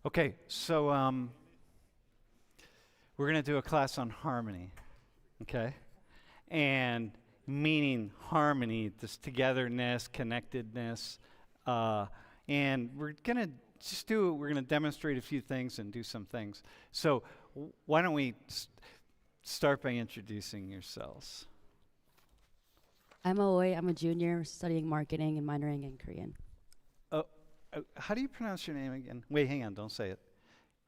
Okay, so we're going to do a class on harmony, okay? And meaning harmony, this togetherness, connectedness. And we're going to we're going to demonstrate a few things and do some things. So why don't we start by introducing yourselves? I'm Aoi. I'm a junior studying marketing and minoring in Korean. How do you pronounce your name again? Wait, hang on, don't say it.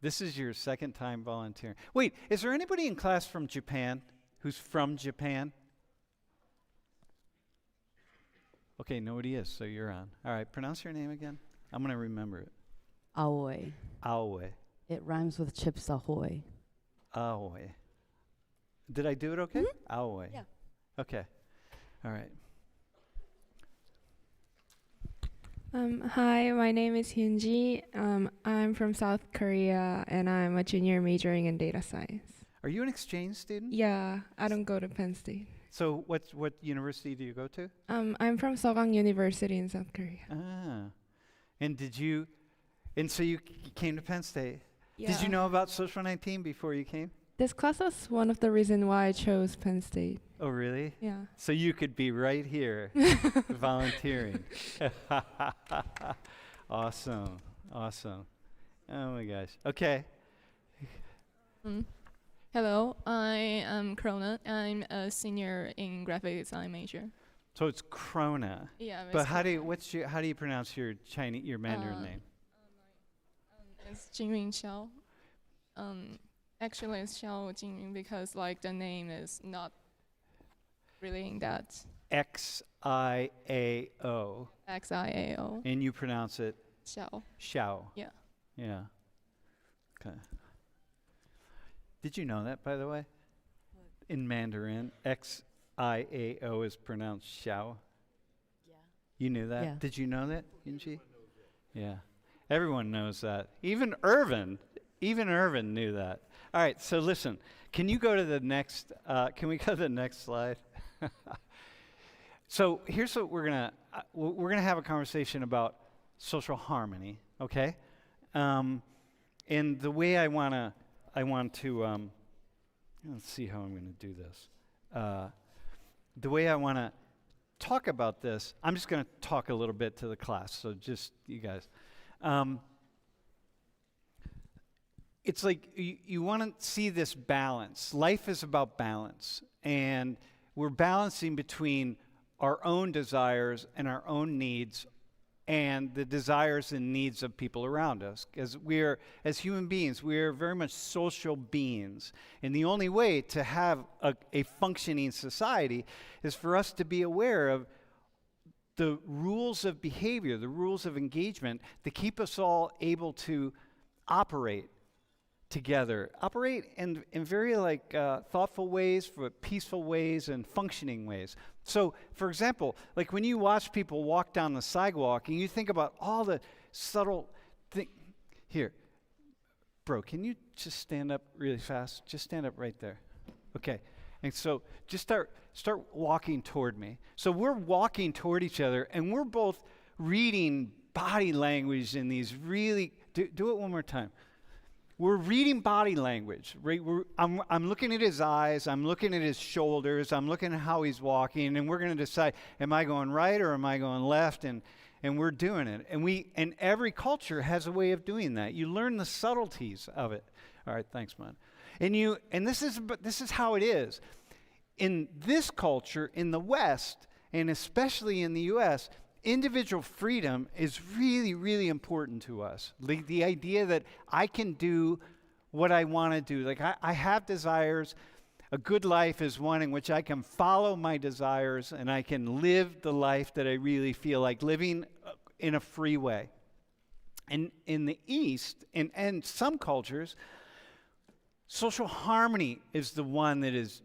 This is your second time volunteering. Wait, is there anybody in class from Japan who's from Japan? Okay, nobody is, so you're on. All right, pronounce your name again. I'm going to remember it. Aoi. Aoi. It rhymes with Chips Ahoy. Aoi. Did I do it okay? Mm-hmm. Aoi. Yeah. Okay. All right. Hi, my name is Hyunji. I'm from South Korea, and I'm a junior majoring in data science. Are you an exchange student? Yeah, I don't go to Penn State. So what university do you go to? I'm from Sogang University in South Korea. Ah. And so you came to Penn State. Yeah. Did you know about Social 19 before you came? This class was one of the reasons why I chose Penn State. Oh, really? Yeah. So you could be right here volunteering. Awesome. Awesome. Oh my gosh. Okay. Hello, I am Krona. I'm a senior in graphic design major. So it's Krona. Yeah, But how do you pronounce your Mandarin name? It's Jingyun Xiao. Actually, it's Xiao Jingyun because like the name is not really in that. Xiao. Xiao. And you pronounce it Xiao. Xiao. Yeah. Yeah. Okay. Did you know that, by the way? What? In Mandarin, Xiao is pronounced Xiao. Yeah. You knew that? Yeah. Did you know that, Yunji? Yeah. Everyone knows that. Even Irvin knew that. All right, so listen, can you go to the next, can we go to the next slide? So here's what we're gonna have a conversation about social harmony, okay? And the way I want to, let's see how I'm gonna do this. The way I want to talk about this, I'm just gonna talk a little bit to the class, so just you guys. It's like you want to see this balance. Life is about balance, and we're balancing between our own desires and our own needs and the desires and needs of people around us. Because as human beings, we're very much social beings. And the only way to have a functioning society is for us to be aware of the rules of behavior, the rules of engagement that keep us all able to operate together, operate in very thoughtful ways, for peaceful ways and functioning ways. So, for example, like when you watch people walk down the sidewalk and you think about all the subtle things. Here, bro, can you just stand up really fast? Just stand up right there. Okay. And so just start walking toward me. So we're walking toward each other and we're both reading body language in these really, do it one more time. We're reading body language, right? I'm looking at his eyes, I'm looking at his shoulders, I'm looking at how he's walking, and we're going to decide, am I going right or am I going left? And we're doing it. And every culture has a way of doing that. You learn the subtleties of it. All right, thanks, man. And this is how it is. In this culture, in the West, and especially in the US, individual freedom is really, really important to us. The idea that I can do what I want to do. Like I have desires. A good life is one in which I can follow my desires and I can live the life that I really feel like living in a free way. And in the East, and some cultures, social harmony is the one that is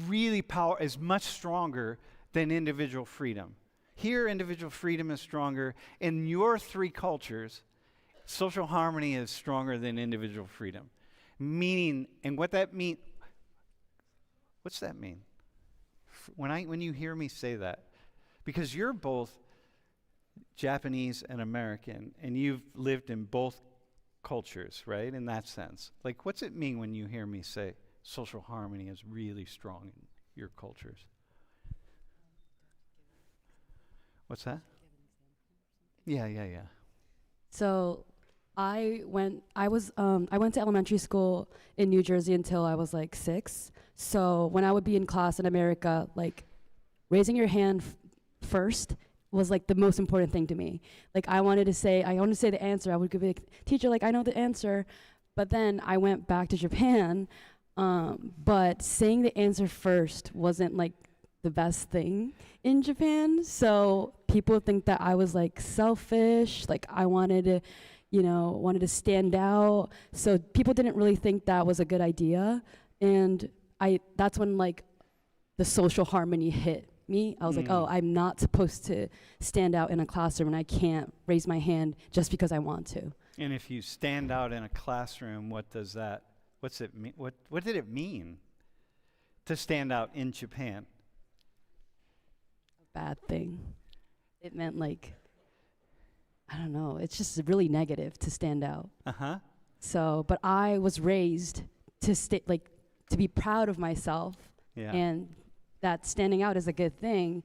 really is much stronger than individual freedom. Here, individual freedom is stronger. In your three cultures, social harmony is stronger than individual freedom. Meaning, and what that means, what's that mean? When you hear me say that, because you're both Japanese and American, and you've lived in both cultures, right? In that sense. Like, what's it mean when you hear me say social harmony is really strong in your cultures? What's that? Yeah, yeah, yeah. So I went to elementary school in New Jersey until I was like 6. So when I would be in class in America, like raising your hand first was like the most important thing to me. Like I wanted to say the answer. I would give it, teacher, like I know the answer. But then I went back to Japan, but saying the answer first wasn't like the best thing in Japan. So people think that I was like selfish, like I wanted to stand out. So people didn't really think that was a good idea. And that's when like the social harmony hit me. I was like, oh, I'm not supposed to stand out in a classroom and I can't raise my hand just because I want to. And if you stand out in a classroom, what's it mean? What did it mean to stand out in Japan? A bad thing. It meant like, I don't know, it's just really negative to stand out. Uh-huh. So, but I was raised to to be proud of myself, Yeah. and that standing out is a good thing.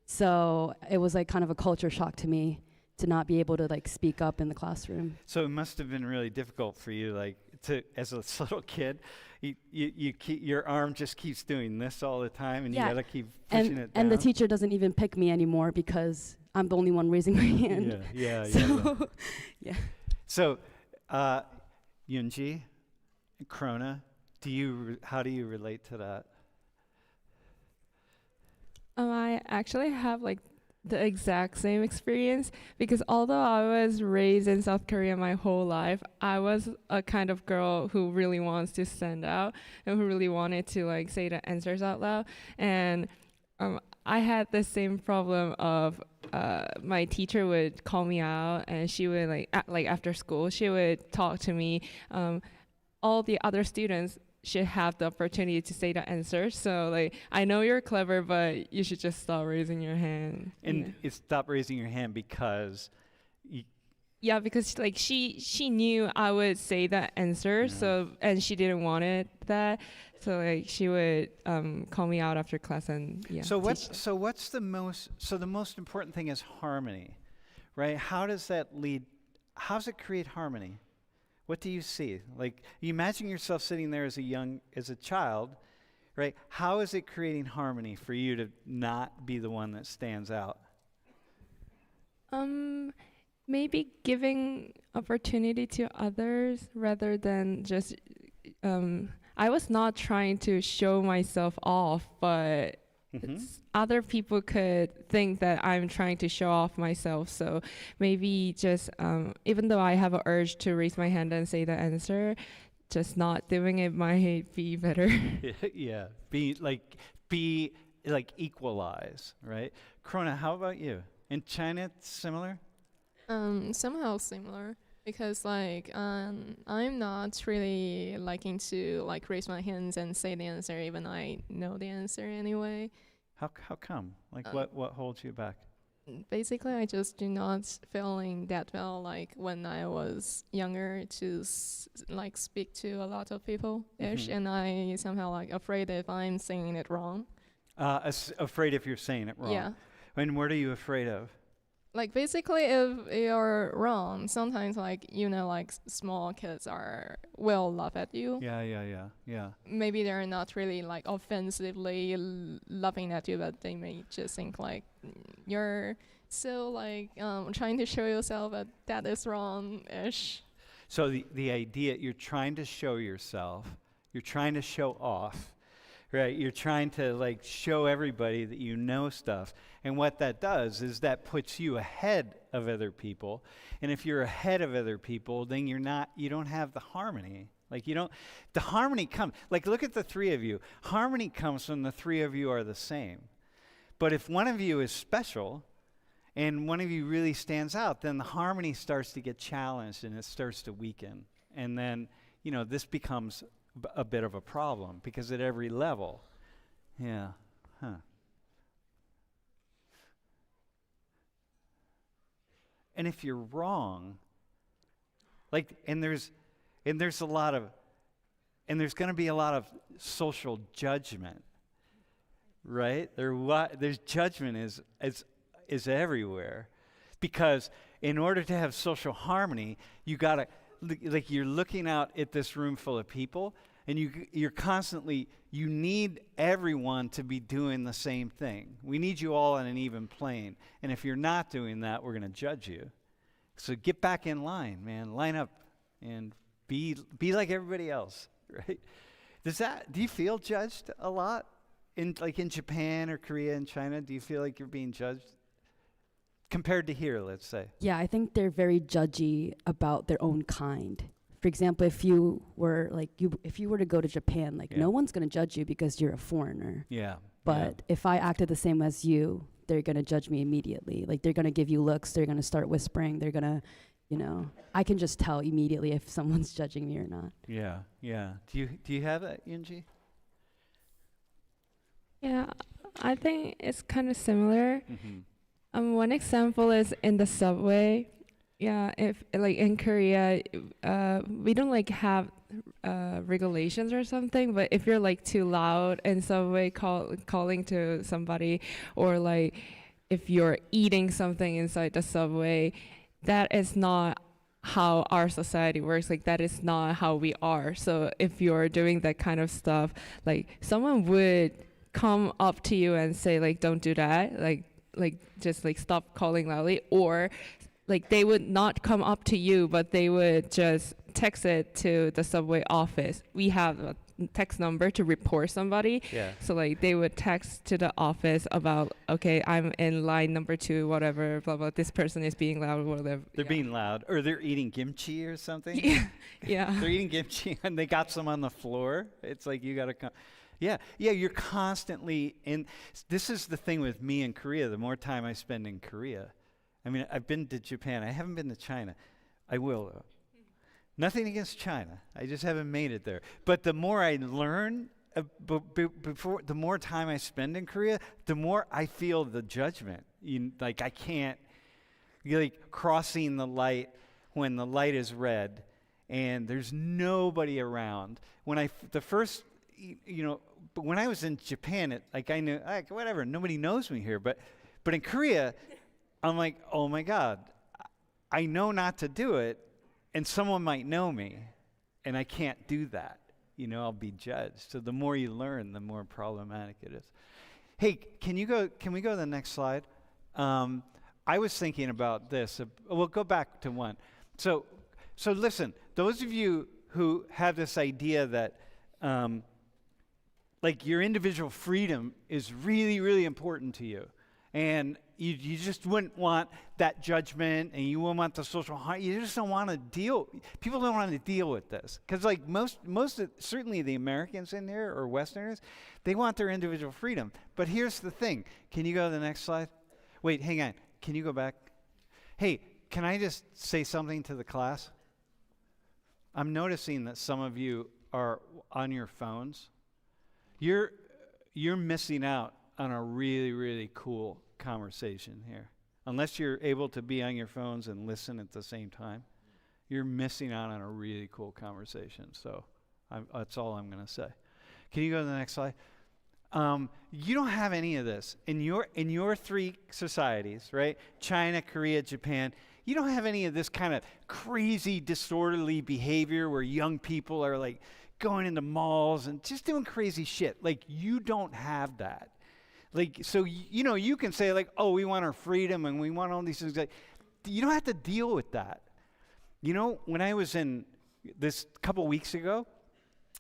So it was like kind of a culture shock to me to not be able to like speak up in the classroom. So it must have been really difficult for you, like, as a little kid, your arm just keeps doing this all the time, and Yeah. you gotta keep pushing it down. And the teacher doesn't even pick me anymore because I'm the only one raising my hand. Yeah. So, yeah. So, Yunji, Krona, how do you relate to that? I actually have like the exact same experience because although I was raised in South Korea my whole life, I was a kind of girl who really wants to stand out and who really wanted to like say the answers out loud. And I had the same problem of my teacher would call me out and she would like after school she would talk to me. All the other students should have the opportunity to say the answer. So like, I know you're clever, but you should just stop raising your hand. And stop raising your hand because yeah, because like she knew I would say that answer, so and she didn't want it that. So like she would call me out after class and the most important thing is harmony, right? How does it create harmony? What do you see? Like, you imagine yourself sitting there as a child, right? How is it creating harmony for you to not be the one that stands out? Maybe giving opportunity to others rather than just I was not trying to show myself off, but other people could think that I'm trying to show off myself. So maybe just even though I have an urge to raise my hand and say the answer, just not doing it might be better. Yeah, be like equalize, right? Krona, how about you? In China, it's similar? Somehow similar because like I'm not really liking to like raise my hands and say the answer even I know the answer anyway. How come? Like what holds you back? Basically, I just do not feeling that well like when I was younger to like speak to a lot of people ish, and I somehow like afraid if I'm saying it wrong. Afraid if you're saying it wrong. Yeah. And what are you afraid of? Like basically, if you're wrong, sometimes like like small kids will laugh at you. Yeah. Maybe they're not really like offensively laughing at you, but they may just think like you're still like trying to show yourself that is wrong-ish. So the idea, you're trying to show yourself, you're trying to show off, right? You're trying to like show everybody that you know stuff. And what that does is that puts you ahead of other people. And if you're ahead of other people, then you don't have the harmony. Like the harmony comes, like look at the three of you. Harmony comes when the three of you are the same. But if one of you is special and one of you really stands out, then the harmony starts to get challenged and it starts to weaken. And then, this becomes a bit of a problem because at every level, And if you're wrong, Like, and there's a lot of, and there's going to be a lot of social judgment, right? There's judgment is everywhere, because in order to have social harmony, you gotta, like, you're looking out at this room full of people, and you're constantly, you need everyone to be doing the same thing. We need you all on an even plane, and if you're not doing that, we're going to judge you. So get back in line, man. Line up and be like everybody else, right? Do you feel judged a lot in Japan or Korea and China? Do you feel like you're being judged compared to here, let's say? Yeah, I think they're very judgy about their own kind. For example, if you were to go to Japan, like, no one's going to judge you because you're a foreigner. Yeah. But if I acted the same as you, they're going to judge me immediately. Like, they're going to give you looks, they're going to start whispering, they're going to, I can just tell immediately if someone's judging me or not. Yeah, yeah. Do you have that, Yunji? Yeah, I think it's kind of similar. Mm-hmm. One example is in the subway. Yeah, if like in Korea, we don't like have regulations or something, but if you're like too loud in subway calling to somebody, or like if you're eating something inside the subway, that is not how our society works. Like, that is not how we are. So if you're doing that kind of stuff, like, someone would come up to you and say, like, don't do that, like just like stop calling loudly, or like they would not come up to you, but they would just text it to the subway office. We have a text number to report somebody. Yeah. So like they would text to the office about, okay, I'm in line number 2, whatever, blah, blah, this person is being loud, whatever. They're being loud, or they're eating kimchi or something. Yeah. They're eating kimchi and they got some on the floor. It's like, you got to come. Yeah, you're constantly in. This is the thing with me in Korea. The more time I spend in Korea, I mean, I've been to Japan. I haven't been to China. I will, though. Nothing against China. I just haven't made it there. But the more I learn, the more time I spend in Korea, the more I feel the judgment. Like, I can't, like, crossing the light when the light is red and there's nobody around. When I was in Japan, I knew, like, whatever, nobody knows me here. But in Korea, I'm like, oh my God, I know not to do it, and someone might know me, and I can't do that. I'll be judged. So the more you learn, the more problematic it is. Hey, can we go to the next slide? I was thinking about this. We'll go back to one. So listen, those of you who have this idea that like, your individual freedom is really, really important to you, and you just wouldn't want that judgment, and you wouldn't want the social harm. You just don't want to deal. People don't want to deal with this, because like most certainly the Americans in here, or Westerners, they want their individual freedom. But here's the thing. Can you go to the next slide? Wait, hang on. Can you go back? Hey, can I just say something to the class? I'm noticing that some of you are on your phones. You're missing out on a really, really cool conversation here. Unless you're able to be on your phones and listen at the same time, you're missing out on a really cool conversation. So that's all I'm going to say. Can you go to the next slide? You don't have any of this in your 3 societies, right? China, Korea, Japan. You don't have any of this kind of crazy, disorderly behavior where young people are like going into malls and just doing crazy shit. Like, you don't have that. Like, so, you can say, like, oh, we want our freedom and we want all these things. Like, you don't have to deal with that. When I was in this couple weeks ago,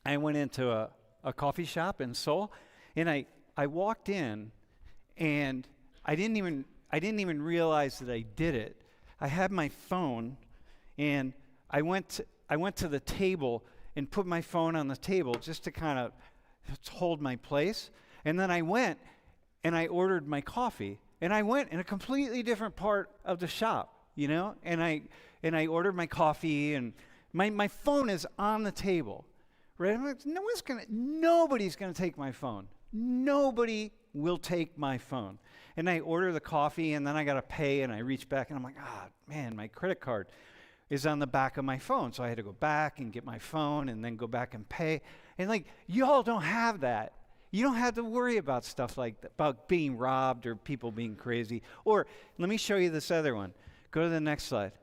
I went into a coffee shop in Seoul, and I walked in, and I didn't even realize that I did it. I had my phone, and I went to the table and put my phone on the table just to kind of hold my place. And then I went and I ordered my coffee, and I went in a completely different part of the shop, and I ordered my coffee, and my phone is on the table, right? I'm like, nobody's gonna take my phone. Nobody will take my phone. And I order the coffee, and then I gotta pay, and I reach back, and I'm like, man, my credit card. is on the back of my phone. So I had to go back and get my phone and then go back and pay. And like, y'all don't have that. You don't have to worry about stuff like that, about being robbed or people being crazy. Or let me show you this other one. Go to the next slide.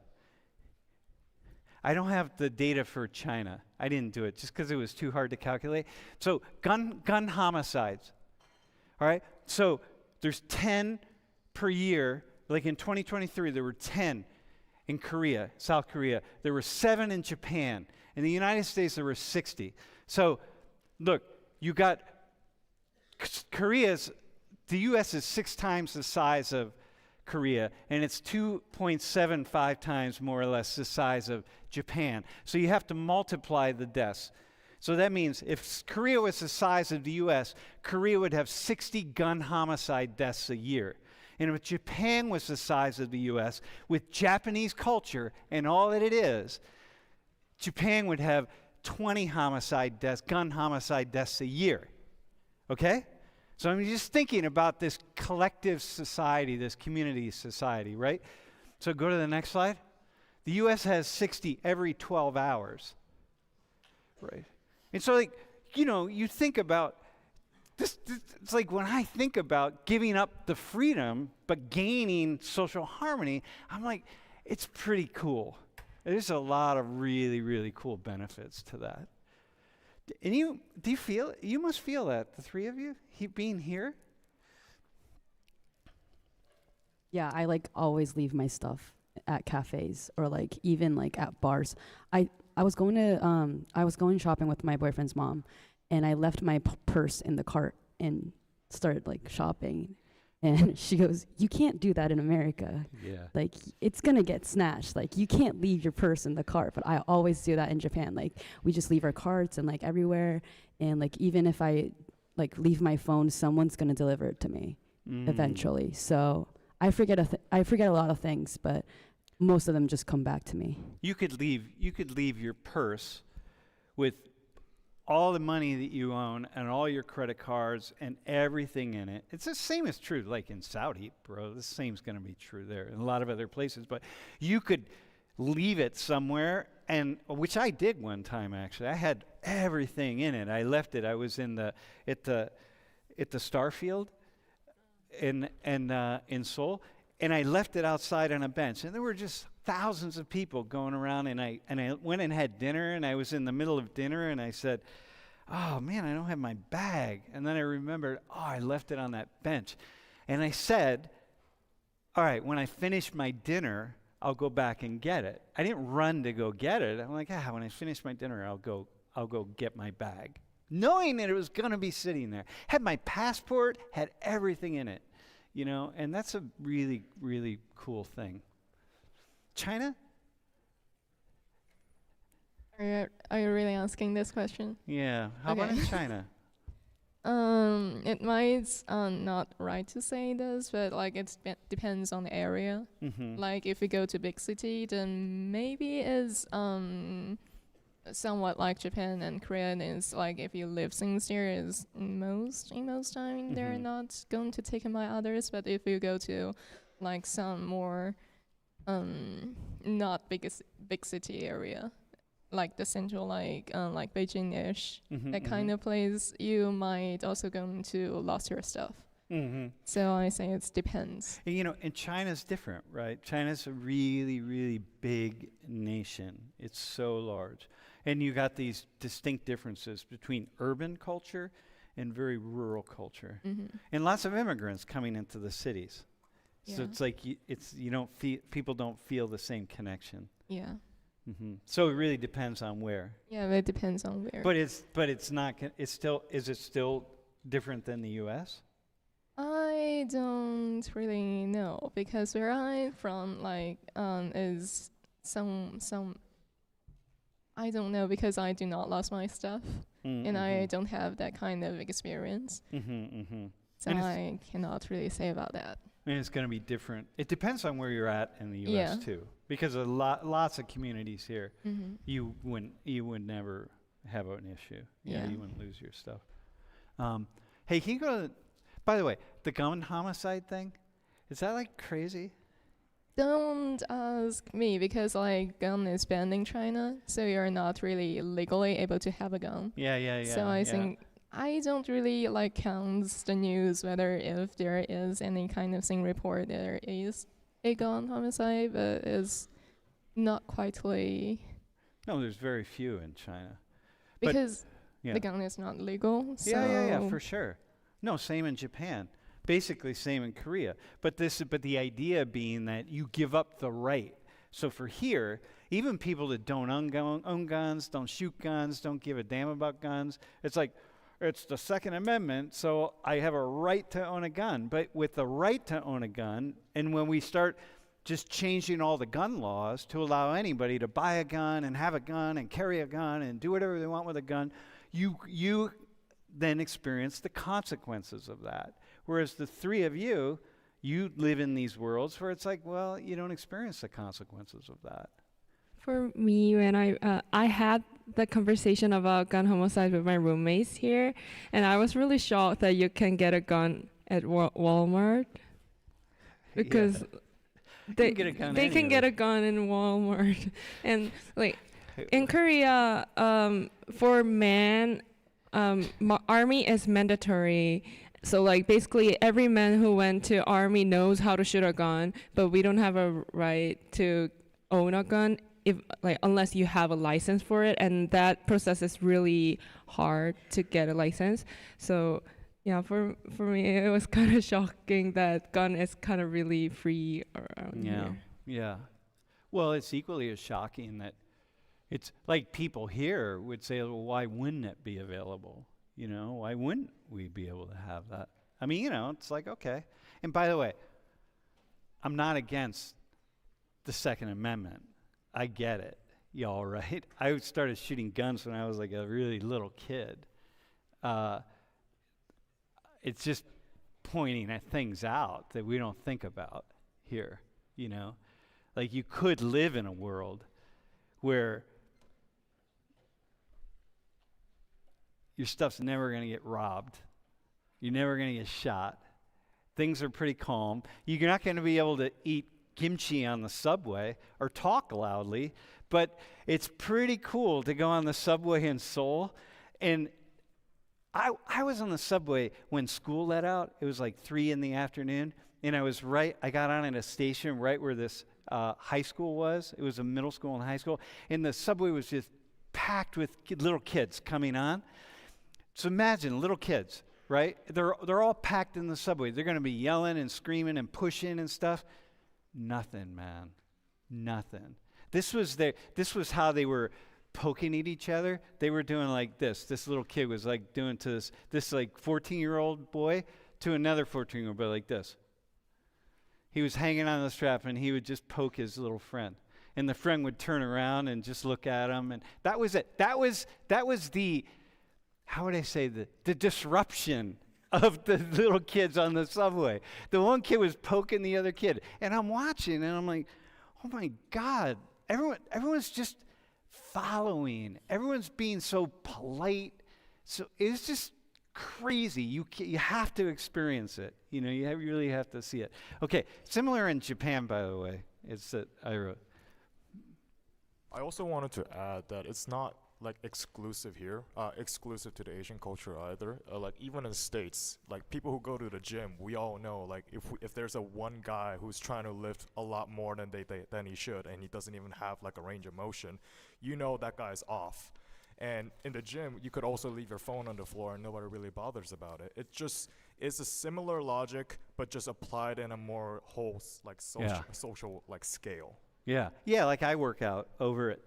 I don't have the data for China. I didn't do it just because it was too hard to calculate. So gun homicides. All right? So there's 10 per year. Like in 2023, there were 10 in Korea, South Korea. There were 7 in Japan. In the United States, there were 60. So look, you got the U.S. is 6 times the size of Korea, and it's 2.75 times more or less the size of Japan. So you have to multiply the deaths. So that means if Korea was the size of the U.S., Korea would have 60 gun homicide deaths a year. And if Japan was the size of the U.S., with Japanese culture and all that it is, Japan would have 20 gun homicide deaths a year. Okay? So I'm just thinking about this collective society, this community society, right? So go to the next slide. The U.S. has 60 every 12 hours, right? And so, like, you know, you think about this, it's like when I think about giving up the freedom but gaining social harmony, I'm like, it's pretty cool. There's a lot of really, really cool benefits to that. And you must feel that, the three of you, being here? Yeah, I like always leave my stuff at cafes or like even like at bars. I was going shopping with my boyfriend's mom, and I left my purse in the cart and started like shopping. And she goes, "You can't do that in America. Yeah. Like, it's going to get snatched. Like, you can't leave your purse in the cart." But I always do that in Japan. Like, we just leave our carts and, like, everywhere. And, like, even if I, like, leave my phone, someone's going to deliver it to me eventually. So I forget a lot of things, but most of them just come back to me. You could leave your purse with all the money that you own and all your credit cards and everything in it. It's the same as true, like in Saudi, bro. The same's going to be true there and a lot of other places. But you could leave it somewhere, and which I did one time actually. I had everything in it. I left it. I was at the Starfield in Seoul, and I left it outside on a bench, and there were just thousands of people going around, and I went and had dinner, and I was in the middle of dinner, and I said, "Oh man, I don't have my bag." And then I remembered, "Oh, I left it on that bench." And I said, "All right, when I finish my dinner, I'll go back and get it." I didn't run to go get it. I'm like, when I finish my dinner, I'll go get my bag, knowing that it was going to be sitting there. Had my passport, had everything in it, you know, and that's a really, really cool thing. China? Are you really asking this question? Yeah. How about in China? It might not right to say this, but like depends on the area. Mm-hmm. Like if you go to big city, then maybe it's somewhat like Japan and Korea. Is like if you live sincere, is most time they're not going to take by others. But if you go to like some more not big city area, like the central, like Beijing-ish, that kind of place, you might also going to lost your stuff. So I say it depends. And, you know, and China's different, right? China's a really, really big nation. It's so large. And you got these distinct differences between urban culture and very rural culture. And lots of immigrants coming into the cities. So it's like people don't feel the same connection. Yeah. So it really depends on where. Yeah, it depends on where. But it's not. It's still. Is it still different than the U.S.? I don't really know, because where I'm from, like, is some. I don't know, because I do not lost my stuff, and I don't have that kind of experience. So I cannot really say about that. And it's going to be different. It depends on where you're at in the U.S. too, because lots of communities here, you would never have an issue. You wouldn't lose your stuff. Hey, can you go to? By the way, the gun homicide thing, is that like crazy? Don't ask me because like gun is banned in China, so you're not really legally able to have a gun. Yeah. So I think I don't really like count the news whether if there is any kind of thing report there is a gun homicide, but it's not quite like No, there's very few in China. But- because Yeah. the gun is not legal. So Yeah, for sure. No, same in Japan. Basically, same in Korea. But the idea being that you give up the right. So for here, even people that don't own guns, don't shoot guns, don't give a damn about guns, it's like, it's the Second Amendment, so I have a right to own a gun. But with the right to own a gun, and when we start just changing all the gun laws to allow anybody to buy a gun and have a gun and carry a gun and do whatever they want with a gun, you then experience the consequences of that. Whereas the three of you live in these worlds where it's like, well, you don't experience the consequences of that. For me, when I had the conversation about gun homicide with my roommates here, and I was really shocked that you can get a gun at Walmart because they can get a gun in Walmart, and like in Korea, for men, army is mandatory. So like basically every man who went to army knows how to shoot a gun, but we don't have a right to own a gun unless you have a license for it, and that process is really hard to get a license. So yeah, for me it was kind of shocking that gun is kind of really free around here. Yeah. Well, it's equally as shocking that it's like people here would say, well, why wouldn't it be available? Why wouldn't we be able to have that? I mean, it's like, okay. And by the way, I'm not against the Second Amendment. I get it, y'all, right? I started shooting guns when I was like a really little kid. It's just pointing at things out that we don't think about here, Like you could live in a world where your stuff's never going to get robbed. You're never going to get shot. Things are pretty calm. You're not going to be able to eat kimchi on the subway or talk loudly, but it's pretty cool to go on the subway in Seoul. And I was on the subway when school let out. It was like 3 p.m, and I got on at a station right where this high school was. It was a middle school and high school, and the subway was just packed with little kids coming on. So imagine little kids, right? They're all packed in the subway. They're going to be yelling and screaming and pushing and stuff. Nothing, man. Nothing. This was how they were poking at each other. They were doing like this. This little kid was like doing to this like 14-year-old boy to another 14-year-old boy like this. He was hanging on the strap and he would just poke his little friend. And the friend would turn around and just look at him, and that was it. That was the, how would I say, the disruption of the little kids on the subway. The one kid was poking the other kid, and I'm watching, and I'm like, oh my God, everyone's just following. Everyone's being so polite. So it's just crazy. You have to experience it. You really have to see it. Okay, similar in Japan, by the way. It's that I wrote. I also wanted to add that it's not like exclusive here, exclusive to the Asian culture either. Like even in the States, like people who go to the gym, we all know like if there's a one guy who's trying to lift a lot more than than he should, and he doesn't even have like a range of motion, that guy's off. And in the gym, you could also leave your phone on the floor and nobody really bothers about it. It just is a similar logic, but just applied in a more whole like social like scale. Yeah, like I work out over at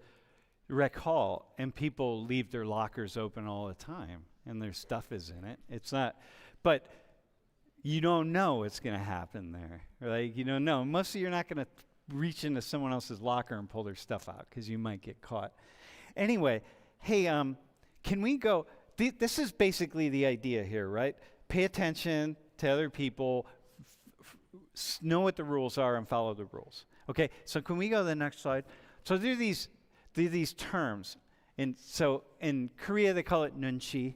Rec Hall, and people leave their lockers open all the time, and their stuff is in it. It's not, but you don't know what's going to happen there. Like, you don't know. Mostly you're not going to reach into someone else's locker and pull their stuff out because you might get caught. Anyway, hey, can we go? This is basically the idea here, right? Pay attention to other people, know what the rules are, and follow the rules. Okay, so can we go to the next slide? So there are these terms, and so in Korea they call it nunchi.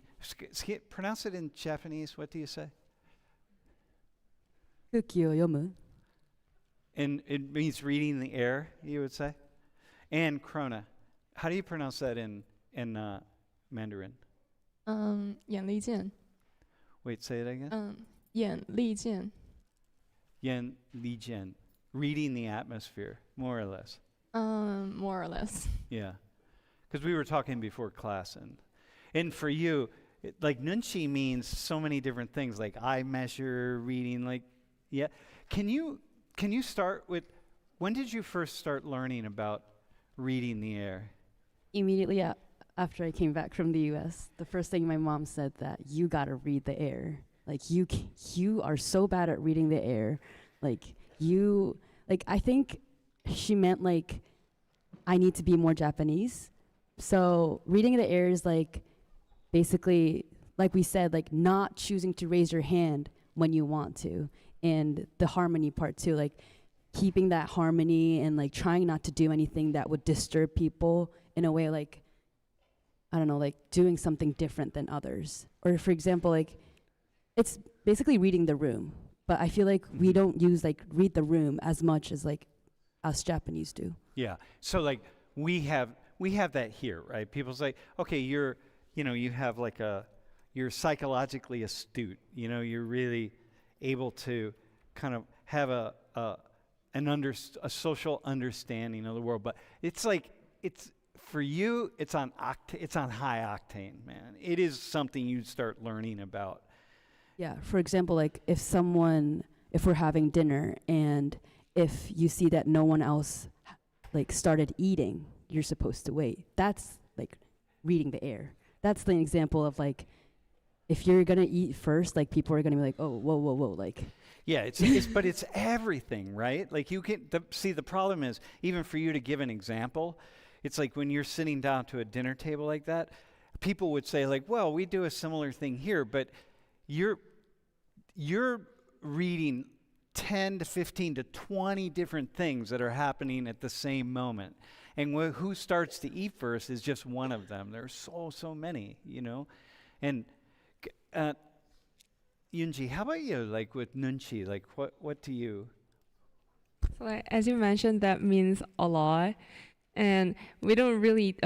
Pronounce it in Japanese. What do you say? 空気を読む. And it means reading the air, you would say. And krona. How do you pronounce that in Mandarin? 眼力见， Wait, say it again. 眼力见， Yan li jian. Reading the atmosphere, more or less. more or less. Yeah. Because we were talking before class, and for you, like nunchi means so many different things, like eye measure, reading, like, yeah. Can you start with, when did you first start learning about reading the air? Immediately after I came back from the U.S., the first thing my mom said that you gotta read the air. Like you are so bad at reading the air. I think she meant like I need to be more Japanese. So reading the air is like basically, like we said, like not choosing to raise your hand when you want to, and the harmony part too, like keeping that harmony and like trying not to do anything that would disturb people in a way, like I don't know, like doing something different than others. Or for example, like it's basically reading the room, but I feel like we don't use like read the room as much as like us Japanese do. Yeah. So like we have that here, right? People say, okay, you have like you're psychologically astute. You're really able to kind of have a social understanding of the world. But it's like for you, it's on high octane, man. It is something you start learning about. Yeah. For example, like if we're having dinner and if you see that no one else like started eating, you're supposed to wait. That's like reading the air. That's the example of like, if you're gonna eat first, like people are gonna be like, oh, whoa, like. Yeah, but it's everything, right? Like you can see the problem is even for you to give an example, it's like when you're sitting down to a dinner table like that, people would say like, well, we do a similar thing here, but you're reading 10 to 15 to 20 different things that are happening at the same moment. And who starts to eat first is just one of them. There's so many, And Yunji, how about you, like with nunchi? Like what do you? So like, as you mentioned, that means a lot. And we don't really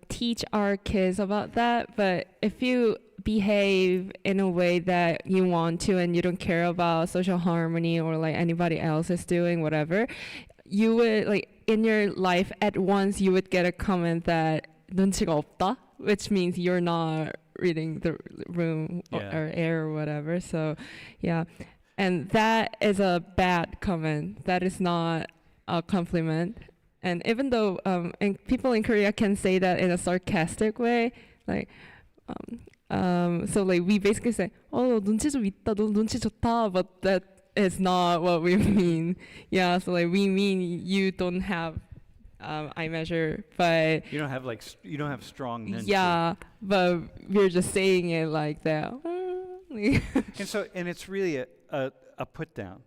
teach our kids about that. But if you behave in a way that you want to and you don't care about social harmony or like anybody else is doing whatever, you would like in your life at once you would get a comment that 눈치가 없다, which means you're not reading the room or air or whatever. So yeah, and that is a bad comment. That is not a compliment. And even though and people in Korea can say that in a sarcastic way, like so like we basically say, oh, 눈치 좀 있다, 너 눈치 좋다, but that is not what we mean. Yeah, so like we mean you don't have eye measure, but You don't have strong nunchi. yeah, but we're just saying it like that. And it's really a put down.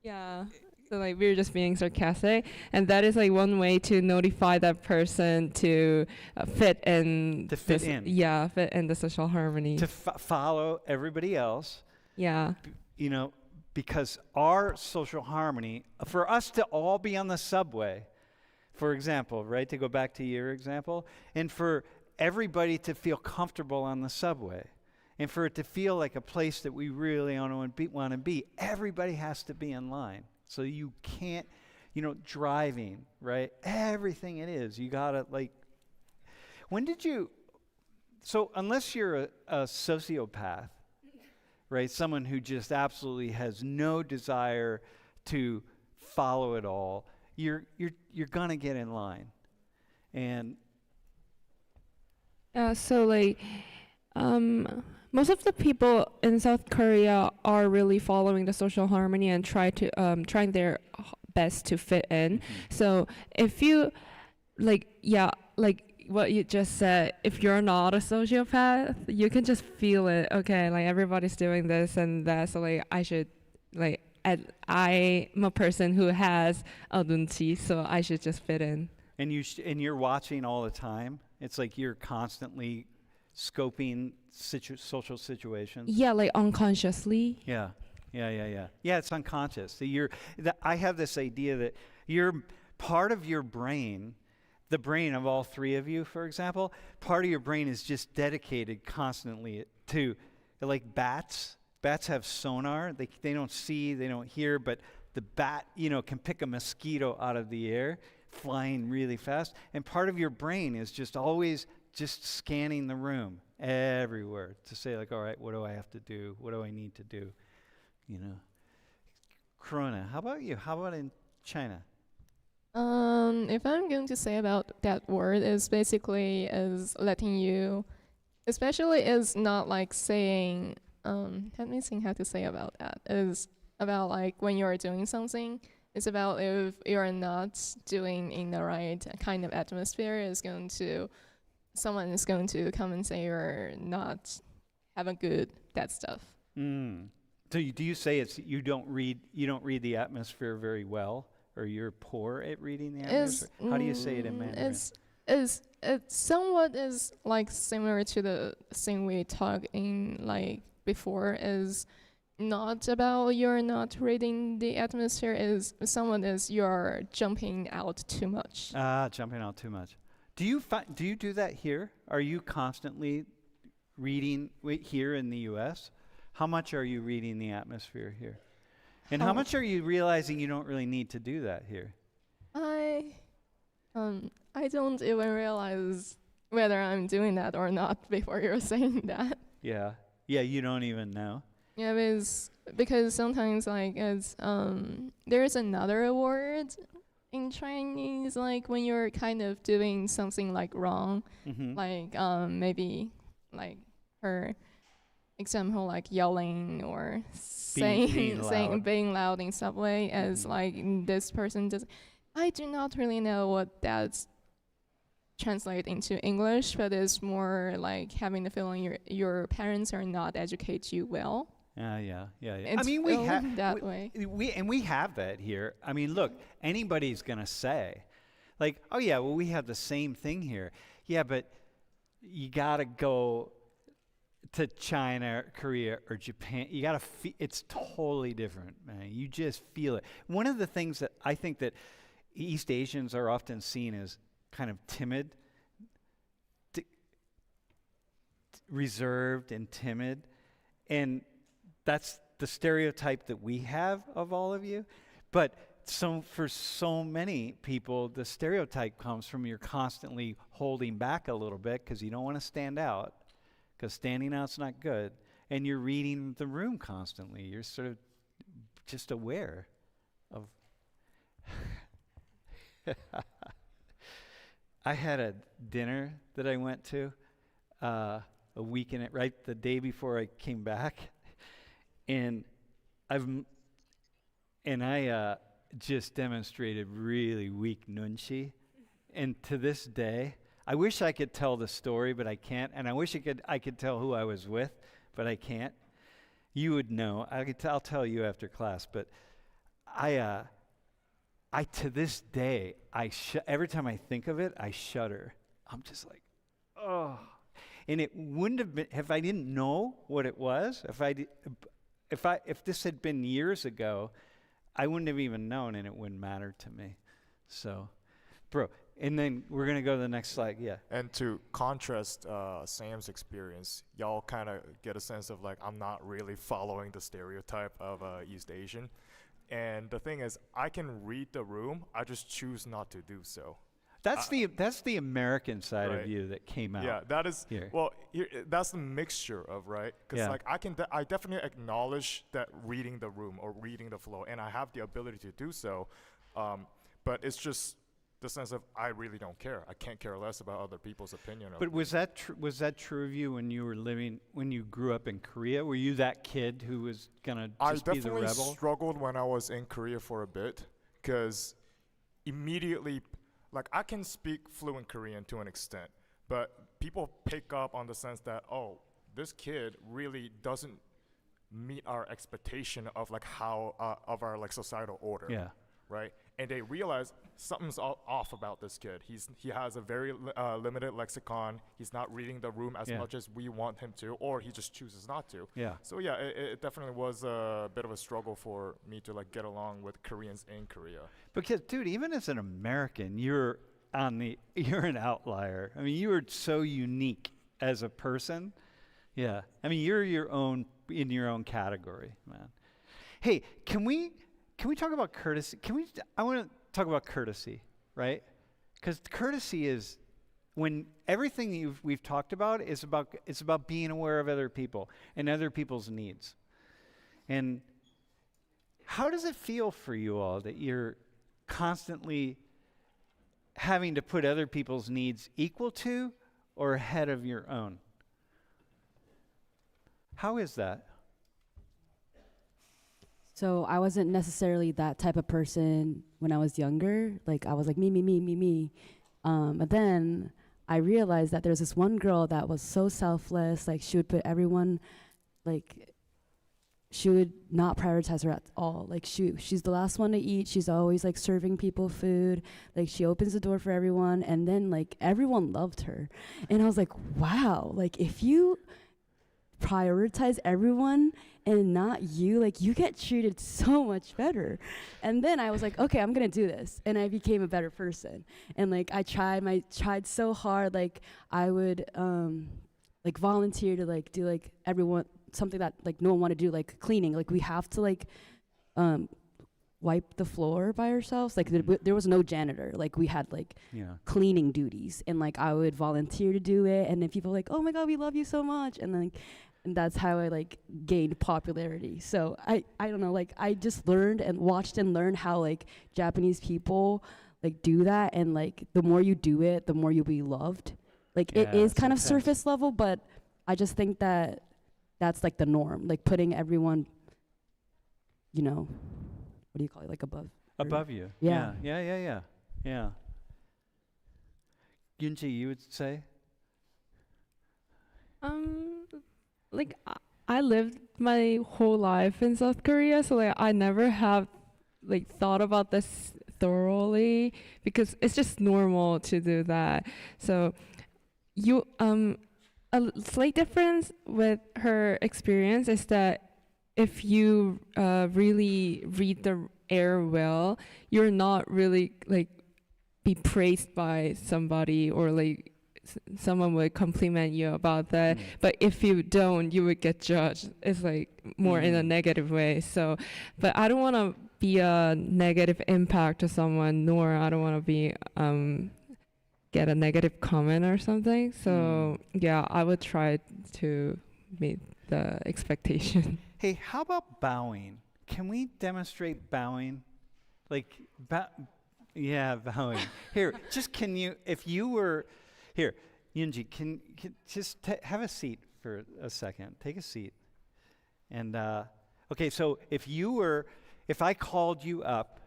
Yeah. So like we're just being sarcastic, and that is like one way to notify that person to fit in. To fit in. Yeah, fit in the social harmony. To follow everybody else. Yeah. Because our social harmony, for us to all be on the subway, for example, right, to go back to your example, and for everybody to feel comfortable on the subway, and for it to feel like a place that we really want to be, everybody has to be in line. So you can't, driving, right? Everything it is, you gotta so unless you're a sociopath, right? Someone who just absolutely has no desire to follow it all, you're gonna get in line. And So like most of the people in South Korea are really following the social harmony and trying their best to fit in. So if you like what you just said, if you're not a sociopath, you can just feel it. Okay, like everybody's doing this and that, so like I should like I'm a person who has a 눈치, so I should just fit in. And you're watching all the time. It's like you're constantly scoping social situations. Yeah, like unconsciously. Yeah. Yeah, it's unconscious. So I have this idea that you're part of your brain, the brain of all three of you, for example, part of your brain is just dedicated constantly to, like bats. Bats have sonar. They don't see, they don't hear, but the bat, can pick a mosquito out of the air, flying really fast. And part of your brain is just always just scanning the room everywhere to say, like, all right, what do I have to do? What do I need to do? Corona, how about you? How about in China? If I'm going to say about that word, is basically is letting you, especially is not like saying, let me think how to say about that. Is about like when you're doing something, it's about if you're not doing in the right kind of atmosphere, someone is going to come and say you're not having good that stuff. So do you say you don't read the atmosphere very well, or you're poor at reading the atmosphere? How do you say it in Mandarin? It's somewhat is like similar to the thing we talked in like before, is not about you're not reading the atmosphere, is someone is you're jumping out too much. Jumping out too much. Do you do that here? Are you constantly reading here in the U.S.? How much are you reading the atmosphere here? And how much are you realizing you don't really need to do that here? I don't even realize whether I'm doing that or not before you're saying that. Yeah, you don't even know. Yeah, because sometimes like there's another word in Chinese, like when you're kind of doing something like wrong, like maybe like for example, like yelling or being loud in subway, as like this person does. I do not really know what that's translate into English, but it's more like having the feeling your parents are not educate you well. Yeah. It's I mean, we have that way. We have that here. I mean, look, anybody's gonna say, like, oh yeah, well we have the same thing here. Yeah, but you gotta go to China, Korea, or Japan. You gotta it's totally different, man. You just feel it. One of the things that I think that East Asians are often seen as kind of timid, reserved and timid, and that's the stereotype that we have of all of you. But for so many people, the stereotype comes from you're constantly holding back a little bit because you don't want to stand out, because standing out's not good, and you're reading the room constantly. You're sort of just aware of. I had a dinner that I went to a week in it, right the day before I came back, and I just demonstrated really weak nunchi, and to this day, I wish I could tell the story, but I can't, and I wish I could tell who I was with, but I can't. You would know. I'll tell you after class, but I to this day, every time I think of it, I shudder. I'm just like, oh. And it wouldn't have been, if I didn't know what it was, if this had been years ago, I wouldn't have even known, and it wouldn't matter to me. So, and then we're going to go to the next slide, yeah. And to contrast Sam's experience, y'all kind of get a sense of like, I'm not really following the stereotype of East Asian. And the thing is, I can read the room, I just choose not to do so. That's the American side of you that came out. Yeah, that is here. Well. That's the mixture of because like I definitely acknowledge that reading the room or reading the flow, and I have the ability to do so, but it's just the sense of I really don't care. I can't care less about other people's opinion. But was that true of you when you grew up in Korea? Were you that kid who was gonna just be the rebel? I definitely struggled when I was in Korea for a bit, because immediately. Like, I can speak fluent Korean to an extent, but people pick up on the sense that, oh, this kid really doesn't meet our expectation of like how of our like societal order. Yeah. Right. and they realize something's off about this kid. He has a very limited lexicon. He's not reading the room as Yeah. much as we want him to, or he just chooses not to. Yeah. So yeah, it definitely was a bit of a struggle for me to like get along with Koreans in Korea. Because, dude, even as an American, you're an outlier. I mean, you are so unique as a person. Yeah. I mean, you're in your own category, man. Hey, can we talk about courtesy? I want to talk about courtesy, right? Because courtesy is when everything we've talked about is about being aware of other people and other people's needs. And how does it feel for you all that you're constantly having to put other people's needs equal to or ahead of your own? How is that? So I wasn't necessarily that type of person when I was younger. Like I was like me. But then I realized that there's this one girl that was so selfless. Like she would put everyone, like she would not prioritize her at all. Like she's the last one to eat. She's always like serving people food. Like she opens the door for everyone, and then like everyone loved her. And I was like, wow. Like if you prioritize everyone and not you, like you get treated so much better. And then I was like, okay, I'm gonna do this, and I became a better person. And like I tried so hard. Like I would like volunteer to like do like everyone something that like no one wanted to do, like cleaning. Like we have to like wipe the floor by ourselves. Like there was no janitor. Like we had like cleaning duties, and like I would volunteer to do it. And then people were like, oh my god, we love you so much. And then and that's how I like gained popularity. So I don't know, like I just learned and watched and learned how like Japanese people like do that, and like the more you do it, the more you'll be loved. Like it is kind of surface level, but I just think that that's like the norm, like putting everyone, you know, what do you call it, like above you. Yeah. Yeah. Yunji, you would say? Like I lived my whole life in South Korea, so like I never have like thought about this thoroughly because it's just normal to do that. So you a slight difference with her experience is that if you really read the air well, you're not really like be praised by somebody, or like someone would compliment you about that. But if you don't, you would get judged. It's like more in a negative way. So, but I don't want to be a negative impact to someone, nor I don't want to be get a negative comment or something. So yeah, I would try to meet the expectation. Hey, how about bowing? Can we demonstrate bowing? Like, bowing. Here, just can you, if you were, here, Yunji, can just have a seat for a second. Take a seat. And, okay, so if I called you up,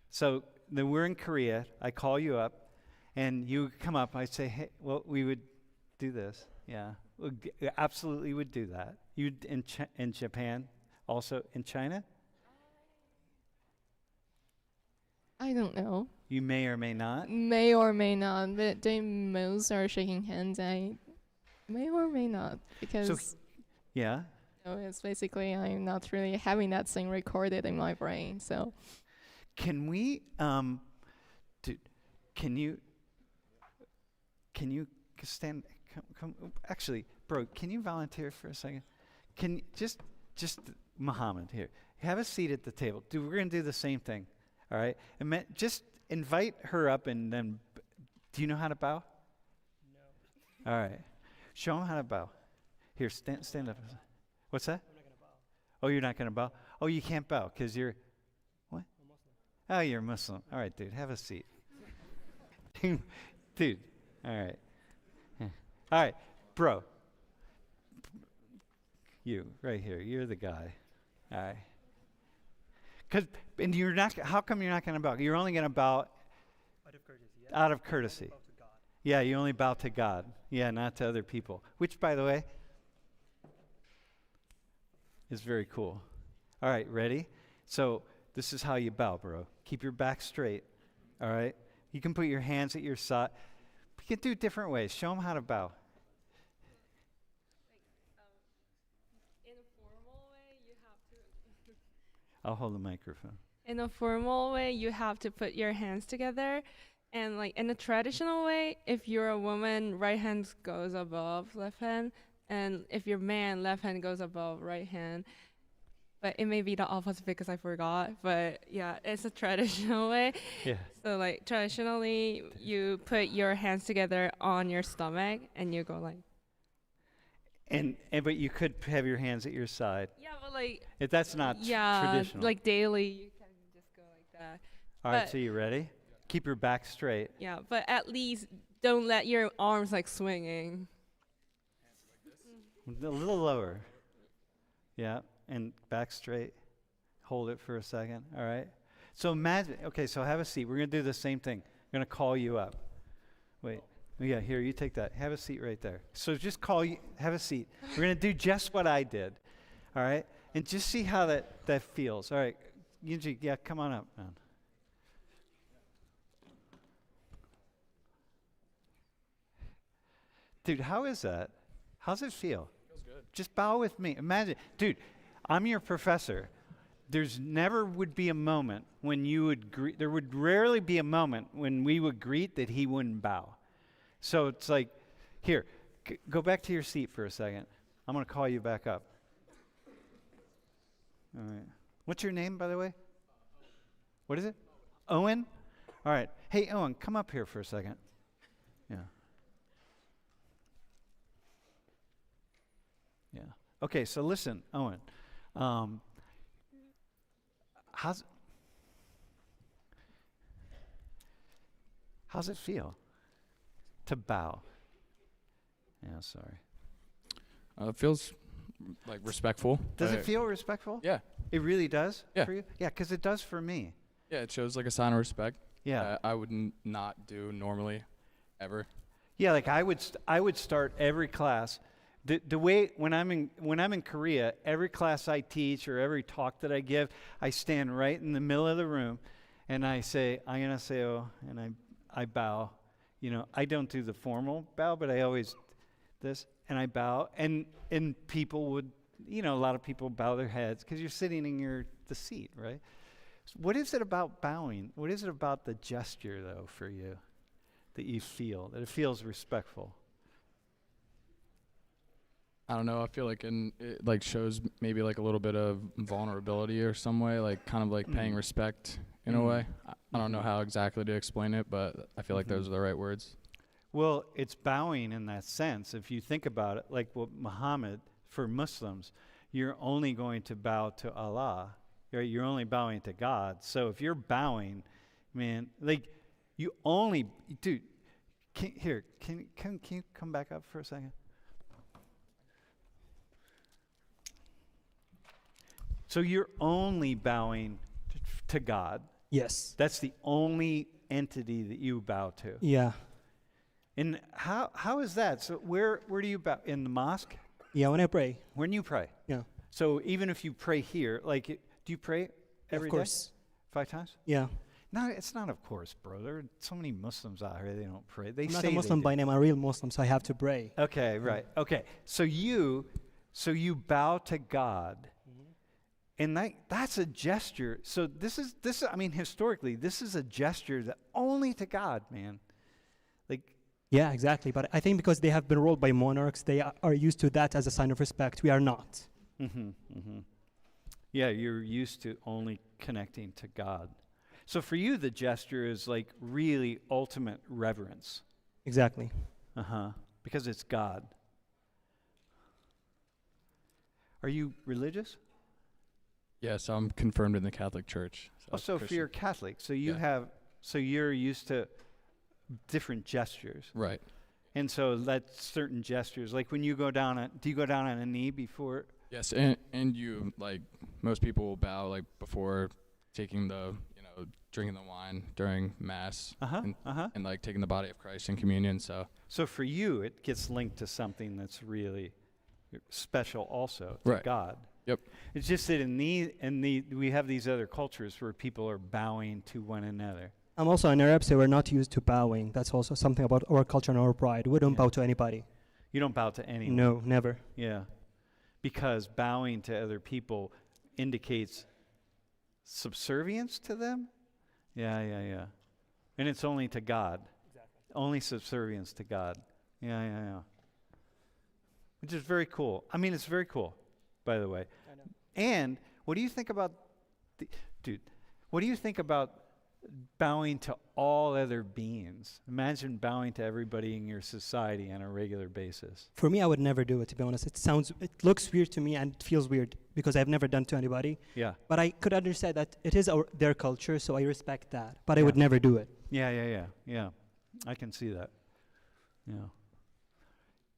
so then we're in Korea, I call you up, and you come up, I say, hey, well, we would do this. Yeah, absolutely would do that. You in Japan, also in China? I don't know. You may or may not. May or may not, but they most are shaking hands. I may or may not, because Yeah. it's basically I'm not really having that thing recorded in my brain. So Can we, can you stand? Come. Actually, bro, can you volunteer for a second? Can just Muhammad here. Have a seat at the table. Dude, we're gonna do the same thing. All right. And just invite her up, and then. Do you know how to bow? No. All right. Show him how to bow. Here, stand up. What's that? I'm not gonna bow. Oh, you're not gonna bow. Oh, you can't bow because you're. What? I'm Muslim. Oh, you're Muslim. All right, dude. Have a seat. Dude. All right. All right, bro. You right here. You're the guy. All right. And you're not. How come you're not going to bow? You're only going to bow out of courtesy. Yeah. out of courtesy. Bow to God. Yeah, you only bow to God. Yeah, not to other people. Which, by the way, is very cool. All right, ready? So This is how you bow, bro. Keep your back straight, all right? You can put your hands at your side. You can do it different ways. Show them how to bow. In a formal way, you have to. I'll hold the microphone. In a formal way, you have to put your hands together. And like in a traditional way, if you're a woman, right hand goes above left hand. And if you're man, left hand goes above right hand. But it may be the opposite because I forgot. But yeah, it's a traditional way. Yeah. So like traditionally, you put your hands together on your stomach and you go like. And but you could have your hands at your side. Yeah, but like. If that's not traditional. Like daily, you can just go like that. All right, but- so you ready? Keep your back straight. Yeah, but at least don't let your arms like swinging. A little lower. Yeah, and back straight. Hold it for a second, all right? So imagine, okay, so have a seat. We're going to do the same thing. I'm going to call you up. Wait. Yeah, here, you take that. Have a seat right there. So just have a seat. We're going to do just what I did, all right? And just see how that feels. All right, Yunji, yeah, come on up, man. Dude, how is that? How's it feel? Feels good. Just bow with me. Imagine, dude, I'm your professor. There's never would be a moment when you would greet, there would rarely be a moment when we would greet that he wouldn't bow. So it's like, here, go back to your seat for a second. I'm going to call you back up. All right. What's your name, by the way? What is it? Owen? All right. Hey, Owen, come up here for a second. Yeah. Yeah. Okay, so listen, Owen. How's it feel to bow? Yeah, sorry. It feels like respectful. Does it feel respectful? Yeah. It really does Yeah. for you? Yeah, because it does for me. Yeah, it shows like a sign of respect. Yeah. I would not do normally, ever. Yeah, like I would start every class. The way when I'm in Korea, every class I teach or every talk that I give, I stand right in the middle of the room, and I say "안녕하세요," and I bow. You know, I don't do the formal bow, but I always this, and I bow, and people would, you know, a lot of people bow their heads because you're sitting in the seat, right? So what is it about bowing? What is it about the gesture, though, for you, that you feel that it feels respectful? I don't know. I feel like it like shows maybe like a little bit of vulnerability or some way, like kind of like paying respect in a way. I don't know how exactly to explain it, but I feel like those are the right words. Well, it's bowing in that sense. If you think about it, like what Muhammad, for Muslims, you're only going to bow to Allah. Right? You're only bowing to God. So if you're bowing, man, like you only, dude, can you come back up for a second? So you're only bowing to God. Yes. That's the only entity that you bow to. Yeah. And how is that? So where do you bow? In the mosque? Yeah, when I pray. When you pray? Yeah. So even if you pray here, like, do you pray every Of day? course. 5 times? Yeah. No, it's not of course, bro. There are so many Muslims out here, they don't pray. They I'm say not a they Muslim do. by name, I'm a real Muslim, so I have to pray. Okay, right. Okay. So you bow to God. And that's a gesture. So this is I mean, historically, this is a gesture that only to God, man. Like, Yeah, exactly. But I think because they have been ruled by monarchs, they are used to that as a sign of respect. We are not. yeah, you're used to only connecting to God. So for you, the gesture is like really ultimate reverence. Exactly. Because it's God. Are you religious? Yeah, so I'm confirmed in the Catholic Church. So if Christian. you're Catholic, so Yeah. you're used to different gestures. Right. And so that's certain gestures. Like when you go down, do you go down on a knee before? Yes, and you, like, most people will bow, like, before taking drinking the wine during Mass. And, like, taking the body of Christ in communion, so. So for you, it gets linked to something that's really special also to Right. God. Yep. It's just that we have these other cultures where people are bowing to one another. I'm also an Arab, so we're not used to bowing. That's also something about our culture and our pride. We don't Yeah. bow to anybody. You don't bow to anyone. No, never. Yeah. Because bowing to other people indicates subservience to them? Yeah. And it's only to God. Exactly. Only subservience to God. Yeah. Which is very cool. I mean, it's very cool, by the way. I know. And what do you think about, what do you think about bowing to all other beings? Imagine bowing to everybody in your society on a regular basis. For me, I would never do it, to be honest. It looks weird to me and it feels weird because I've never done to anybody. Yeah. But I could understand that it is their culture, so I respect that. But I Yeah. would never do it. Yeah. I can see that. Yeah.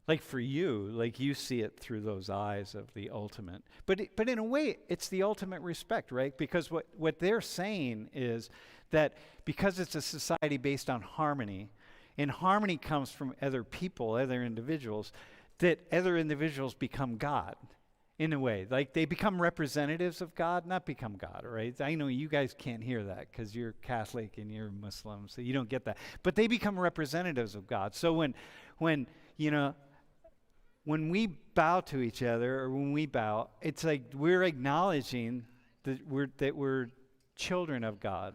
Like for you, like you see it through those eyes of the ultimate. But in a way, it's the ultimate respect, right? Because what they're saying is that because it's a society based on harmony, and harmony comes from other people, other individuals, that other individuals become God in a way. Like they become representatives of God, not become God, right? I know you guys can't hear that because you're Catholic and you're Muslim, so you don't get that. But they become representatives of God. So when we bow to each other, or when we bow, it's like we're acknowledging that we're children of God,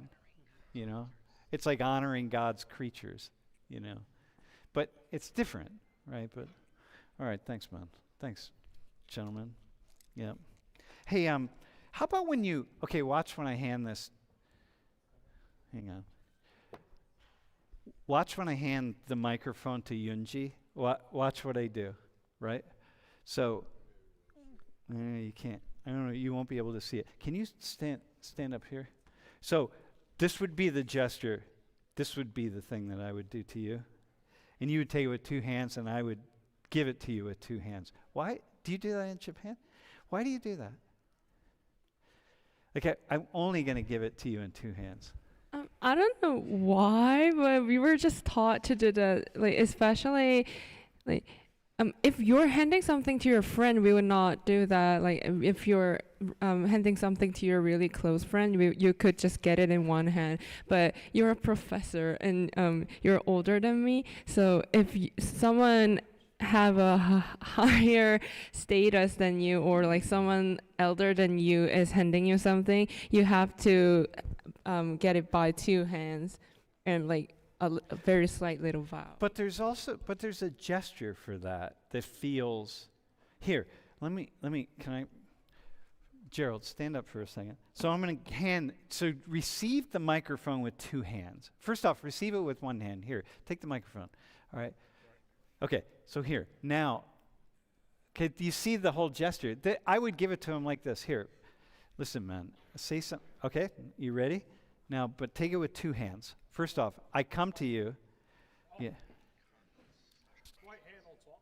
you know? It's like honoring God's creatures, you know? But it's different, right? But, all right, thanks, man. Thanks, gentlemen. Yeah. Hey, how about watch when I hand this. Hang on. Watch when I hand the microphone to Yunji. Watch what I do. Right? So, you can't. I don't know. You won't be able to see it. Can you stand up here? So, this would be the gesture. This would be the thing that I would do to you. And you would take it with two hands, and I would give it to you with two hands. Why? Do you do that in Japan? Why do you do that? Like, I'm only going to give it to you in two hands. I don't know why, but we were just taught to do that. Like, especially, like, if you're handing something to your friend, we would not do that. Like, if you're handing something to your really close friend, you could just get it in one hand. But you're a professor and you're older than me, so if someone have a higher status than you, or like someone elder than you is handing you something, you have to get it by two hands and like a very slight little bow. But there's a gesture for that feels. Here, Gerald, stand up for a second. So I'm going to receive the microphone with two hands. First off, receive it with one hand. Here, take the microphone. All right. Okay, so here. Now, okay, do you see the whole gesture? I would give it to him like this. Here, listen, man, say something. Okay, you ready? Now, but take it with two hands. First off, I come to you. Yeah. Right hand on top.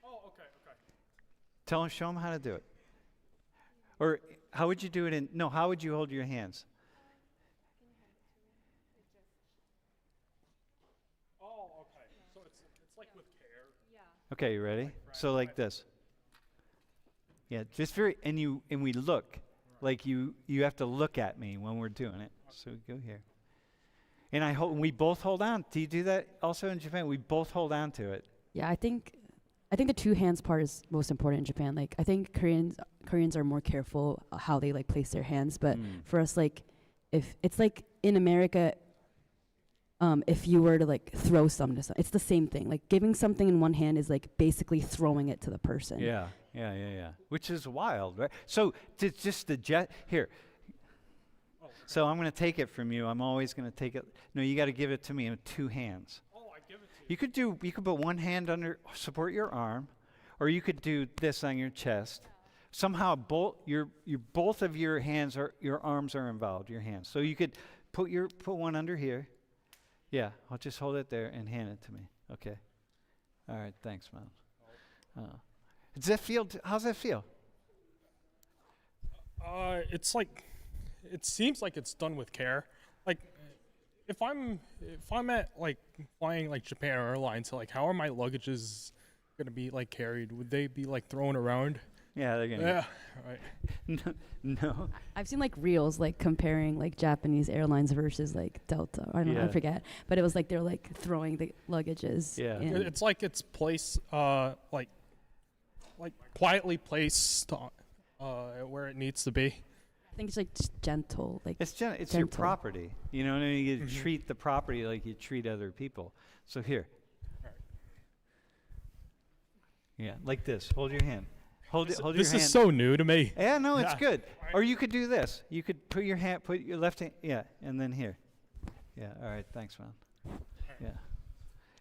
Oh, okay. Show him how to do it. Or how would you do it how would you hold your hands? Oh, okay. So it's like with care. Okay, you ready? So like this. Yeah, just and we look. Like you have to look at me when we're doing it. So go here. And we both hold on. Do you do that also in Japan? We both hold on to it. Yeah, I think the two hands part is most important in Japan. Like, I think Koreans are more careful how they like place their hands, but for us, like, if it's like in America, if you were to like throw something to someone, it's the same thing. Like, giving something in one hand is like basically throwing it to the person. Yeah. Which is wild, right? So just here. Oh, okay. So I'm going to take it from you. I'm always going to take it. No, you got to give it to me in two hands. Oh, I give it to you. You could put one hand under, support your arm, or you could do this on your chest. Somehow both of your hands your arms are involved, your hands. So you could put one under here. Yeah, I'll just hold it there and hand it to me. Okay. All right, thanks, man. Does that feel? How's that feel? It's like, it seems like it's done with care. Like, if I'm at like flying like Japan Airlines, like how are my luggages gonna be like carried? Would they be like thrown around Yeah, they're gonna. Yeah, right. No. I've seen like reels like comparing like Japanese airlines versus like Delta. I don't know, I Yeah. forget. But it was like they're like throwing the luggages. Yeah. in. It's like it's placed, like quietly placed where it needs to be. I think it's like just gentle, like It's your gentle. property. You know what I mean? You Mhm. treat the property like you treat other people. So here. Alright. Yeah, like this. Hold your hand. Hold your This hand. is so new to me. Yeah, no, it's Yeah. good. Or you could do this. You could put your left hand, yeah, and then here. Yeah, all right, thanks, man. Yeah.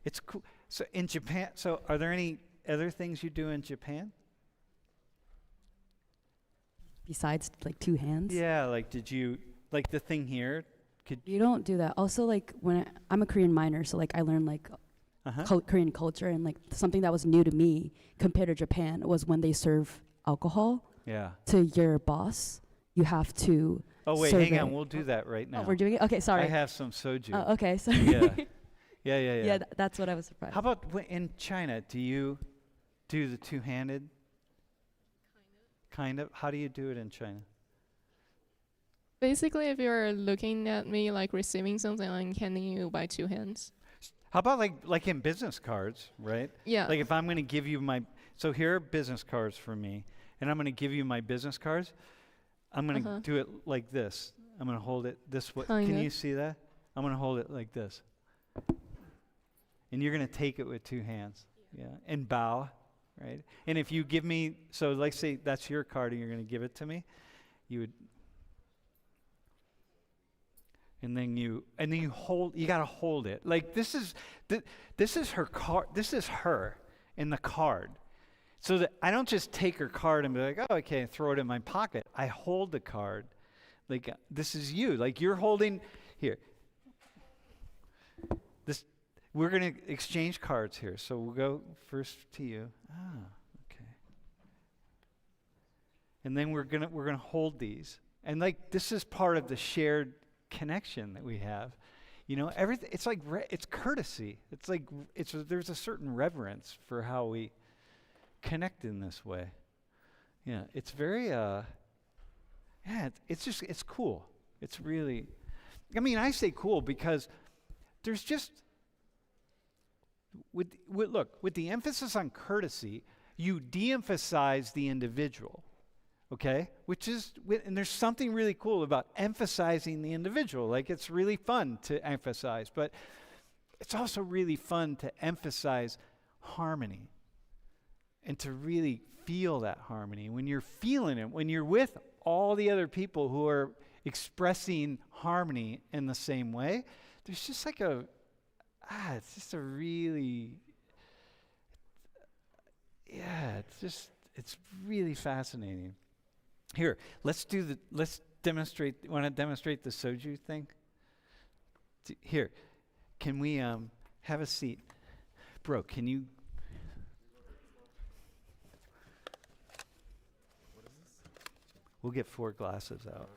It's cool. So in Japan, so are there any other things you do in Japan? Besides like two hands. Yeah, like did you, like the thing here? You don't do that. Also, like when I'm a Korean minor, so like I learned like Uh-huh. Korean culture, and like something that was new to me compared to Japan was when they serve alcohol Yeah. to your boss, you have to. Oh, wait, serve hang on. it. We'll do that right now. Oh, we're doing it. Okay, sorry. I have some soju. Oh, okay, sorry. Yeah. Yeah. Yeah, that's what I was surprised. How about in China? Do you do the two-handed? Kind of. How do you do it in China? Basically, if you're looking at me like receiving something, I'm handing you by two hands. How about like in business cards, right? Yeah. Like if I'm going to give you so here are business cards for me, and I'm going to give you my business cards. I'm going to Uh-huh. do it like this. I'm going to hold it this way. Kinda. Can you see that? I'm going to hold it like this. And you're going to take it with two hands. Yeah. And bow, right? And if you give me, so let's say that's your card and you're going to give it to me, you would, and then you hold, you got to hold it. Like this is her card, this is her in the card. So that I don't just take her card and be like, oh, okay, and throw it in my pocket. I hold the card. Like this is you. Like you're holding, here. We're going to exchange cards here. So we'll go first to you. Ah, okay. And then we're going to hold these. And like this is part of the shared connection that we have. You know, everything, it's like it's courtesy. It's like there's a certain reverence for how we connect in this way. Yeah, it's very it's cool. It's really, I mean, I say cool because there's just with the emphasis on courtesy, you de-emphasize the individual. Okay? And there's something really cool about emphasizing the individual. Like it's really fun to emphasize, but it's also really fun to emphasize harmony and to really feel that harmony. When you're feeling it, when you're with all the other people who are expressing harmony in the same way, there's just like it's just a really, it's really fascinating. Here, let's demonstrate, want to demonstrate the soju thing? Here, can we have a seat? Bro, can you? We'll get 4 glasses out.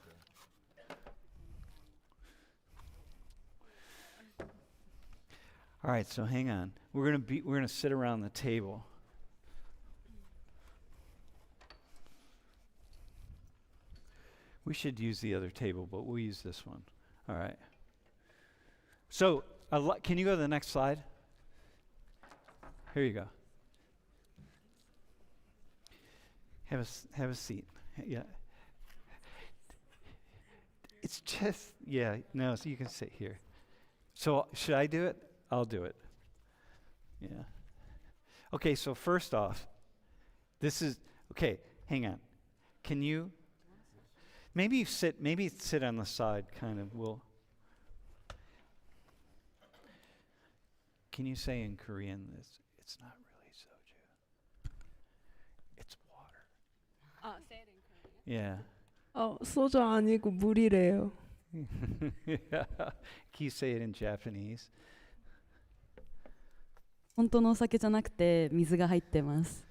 All right, so hang on. We're gonna sit around the table. We should use the other table, but we'll use this one. All right. So, can you go to the next slide? Here you go. Have a seat. Yeah. It's just, no, so you can sit here. So, should I do it? I'll do it. Yeah. Okay, so first off, hang on. Can you, maybe sit on the side, kind of, can you say in Korean this? It's not really soju. It's water. Say it in Korean. 어, 소주 아니고 물이래요. Yeah. Can you say it in Japanese? 本当のお酒じゃなくて水が入ってます。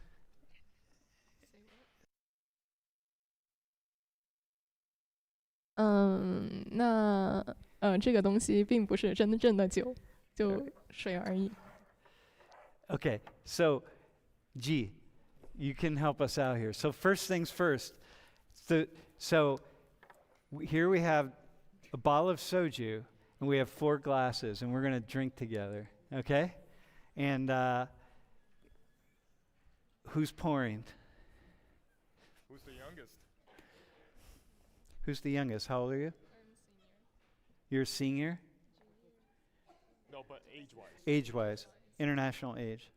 这个东西并不是真正的酒，就水而已。 Okay, so, G, you can help us out here. So first things first. Here we have a bottle of soju, and we have 4 glasses, and we're going to drink together, okay? And who's pouring? Who's the youngest? Who's the youngest? How old are you? You're a senior? No, but age-wise. Age-wise. International age.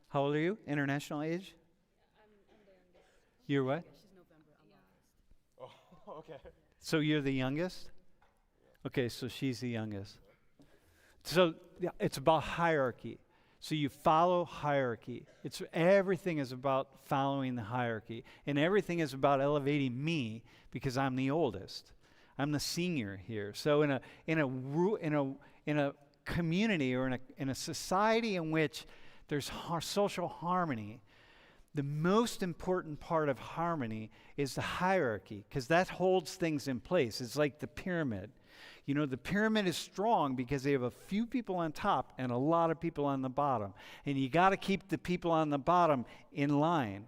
How old are you? International age? You're what? Oh, okay. So you're the youngest? Okay, so she's the youngest. So yeah, it's about hierarchy. So you follow hierarchy. Everything is about following the hierarchy, and everything is about elevating me because I'm the oldest. I'm the senior here. So in a community or in a society in which there's social harmony, the most important part of harmony is the hierarchy, because that holds things in place. It's like the pyramid. You know, the pyramid is strong because they have a few people on top and a lot of people on the bottom. And you got to keep the people on the bottom in line.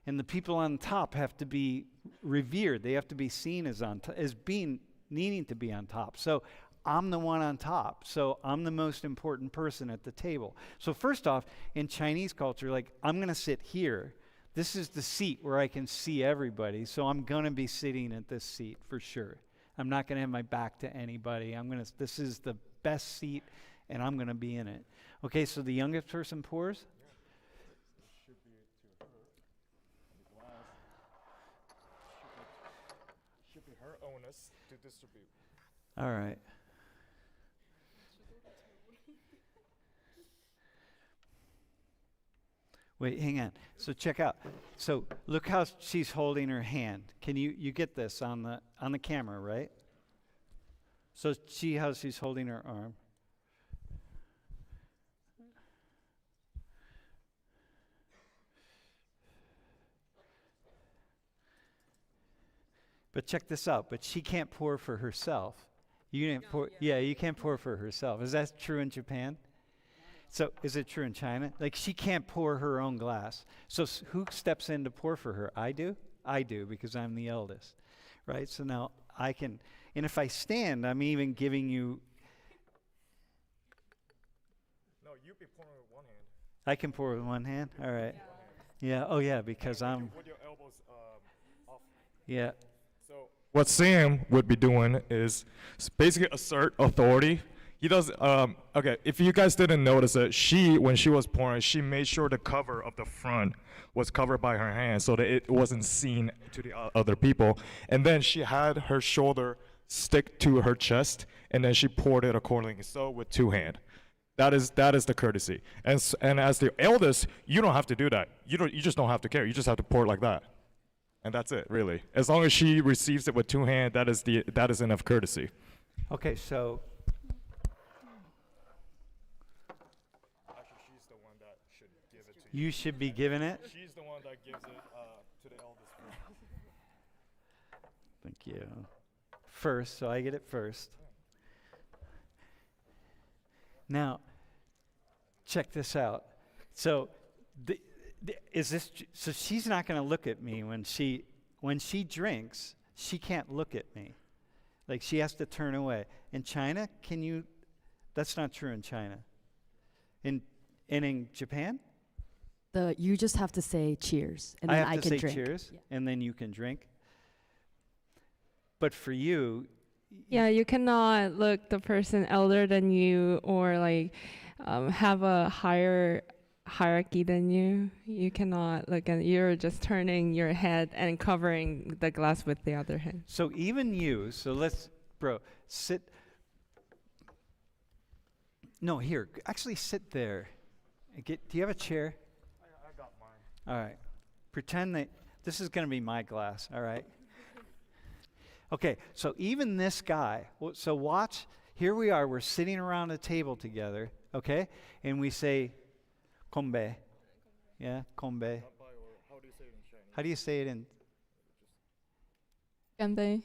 And the people on top have to be revered. They have to be seen as needing to be on top. So I'm the one on top. So I'm the most important person at the table. So first off, in Chinese culture, like, I'm going to sit here. This is the seat where I can see everybody. So I'm going to be sitting at this seat for sure. I'm not going to have my back to anybody. This is the best seat, and I'm going to be in it. Okay, so the youngest person pours? Should be to her. The glass. Should be her onus to distribute. All right. Wait, hang on. So check out. So look how she's holding her hand. Can you get this on the camera, right? So see how she's holding her arm. But check this out. But she can't pour for herself. You can't pour. Yeah, you can't pour for herself. Is that true in Japan? So is it true in China? Like, she can't pour her own glass. So who steps in to pour for her? I do? I do, because I'm the eldest, right? So now I can, and if I stand, I'm even giving you. No, you'd be pouring with one hand. I can pour with one hand? All right. Yeah, oh yeah, because I'm. With your elbows off. Yeah. So what Sam would be doing is basically assert authority. He does, okay, if you guys didn't notice it, when she was pouring, she made sure the cover of the front was covered by her hand so that it wasn't seen to the other people. And then she had her shoulder stick to her chest, and then she poured it accordingly, so with 2 hands. That is the courtesy. And as the eldest, you don't have to do that. You just don't have to care. You just have to pour it like that. And that's it, really. As long as she receives it with 2 hands, that is enough courtesy. Okay, so. You should be giving it? She's the one that gives it to the eldest. Thank you. First, so I get it first. Now, check this out. So, so she's not going to look at me when she drinks. She can't look at me. Like, she has to turn away. In China, that's not true in China. And in Japan? You just have to say cheers, and I then have I to can say drink. cheers, Yeah. and then you can drink. But for you, Yeah, you cannot look the person elder than you or like have a higher hierarchy than you. You cannot look at, you're just turning your head and covering the glass with the other hand. so even you, so let's, sit. No, here, actually sit there. Do you have a chair? I got mine. All right. Pretend that this is going to be my glass, all right? Okay, so even this guy, so watch, here we are, we're sitting around a table together, okay? And we say, kombe. Yeah, kombe. How do you say it in Chinese? How do you say it Ganbei.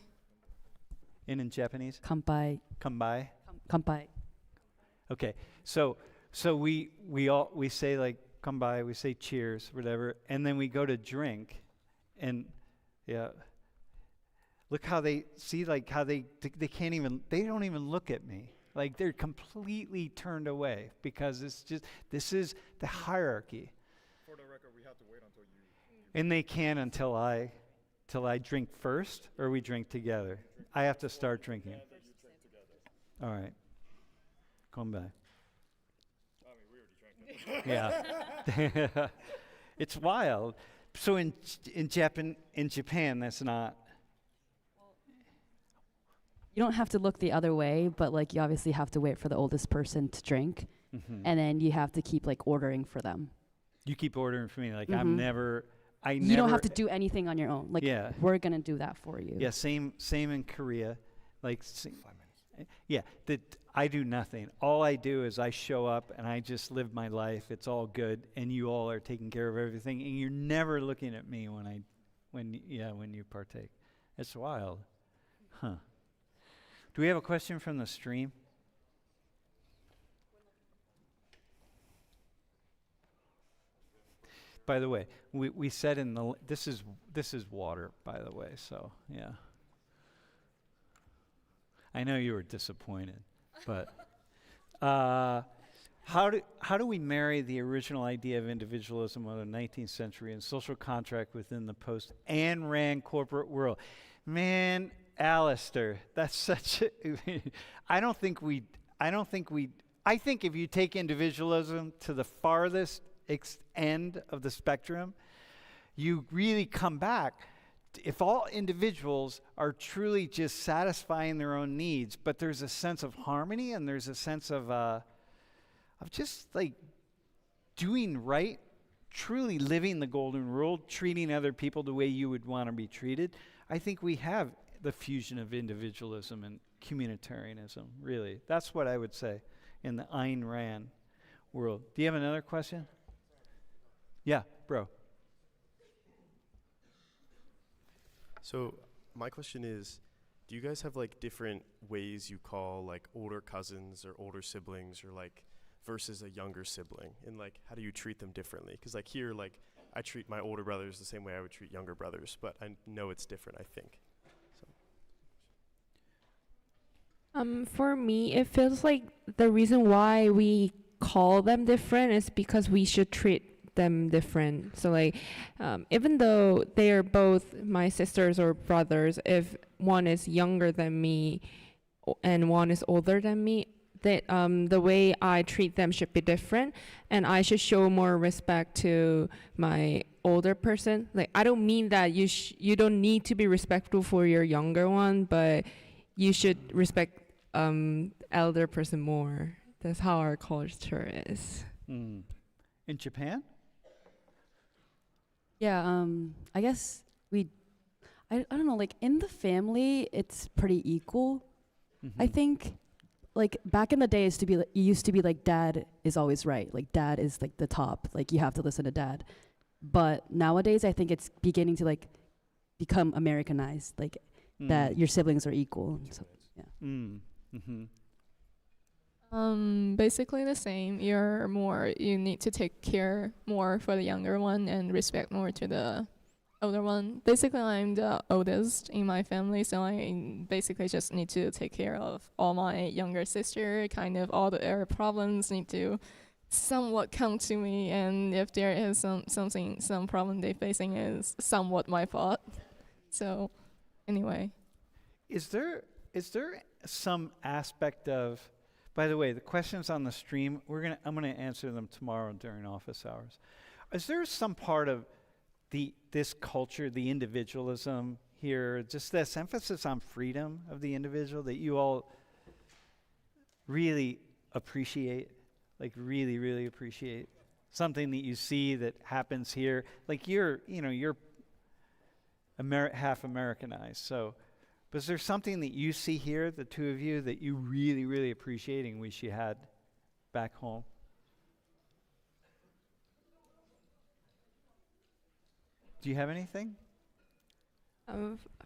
in Japanese? Kampai. Kambai. Kampai. Okay, so we say like come by, we say cheers, whatever, and then we go to drink, and yeah, look how they see like how they can't even, they don't even look at me, like they're completely turned away because it's just, this is the hierarchy. For the record, we have to wait until you. And they can until I drink first, or we drink together. I have to start drinking. All right. Come back. I mean, we already drank it. Yeah. It's wild. So in Japan, that's not. You don't have to look the other way, but like you obviously have to wait for the oldest person to drink, and then you have to keep like ordering for them. You keep ordering for me. Like Mhm. never. You don't have to do anything on your own. Like Yeah. we're gonna do that for you. Yeah. Same in Korea. Like. Yeah. That I do nothing. All I do is I show up and I just live my life. It's all good, and you all are taking care of everything, and you're never looking at me when you partake. It's wild, huh? Do we have a question from the stream? By the way, we said in the this is water, by the way. So yeah, I know you were disappointed, but how do we marry the original idea of individualism of the 19th century and social contract within the post Ayn Rand corporate world? Man, Alistair, that's such a I think if you take individualism to the farthest end of the spectrum, you really come back. If all individuals are truly just satisfying their own needs, but there's a sense of harmony and there's a sense of just like doing right, truly living the golden rule, treating other people the way you would want to be treated, I think we have the fusion of individualism and communitarianism, really. That's what I would say in the Ayn Rand world. Do you have another question? Yeah, bro. So my question is, do you guys have like different ways you call like older cousins or older siblings or like versus a younger sibling? And like, how do you treat them differently? Because like here, like I treat my older brothers the same way I would treat younger brothers, but I know it's different, I think. For me, it feels like the reason why we call them different is because we should treat them different. So like, even though they are both my sisters or brothers, if one is younger than me and one is older than me, that the way I treat them should be different, and I should show more respect to my older person. Like, I don't mean that you don't need to be respectful for your younger one, but you should respect elder person more. That's how our culture is. In Japan? Yeah, I guess I don't know, like in the family, it's pretty equal. I think, like back in the day, it used to be like dad is always right. Like dad is like the top. Like you have to listen to dad. But nowadays, I think it's beginning to like become Americanized. Like that your siblings are equal. So, yeah. Basically the same. You need to take care more for the younger one and respect more to the older one. Basically, I'm the oldest in my family, so I basically just need to take care of all my younger sister. Kind of all their problems need to somewhat come to me, and if there is some problem they're facing, is somewhat my fault. So, anyway. Is there some aspect of, by the way, the questions on the stream, I'm gonna answer them tomorrow during office hours. Is there some part of this culture, the individualism here, just this emphasis on freedom of the individual that you all really appreciate, like really, really appreciate? Something that you see that happens here, like you're half Americanized, so. But is there something that you see here, the two of you, that you really, really appreciate and wish you had back home? Do you have anything?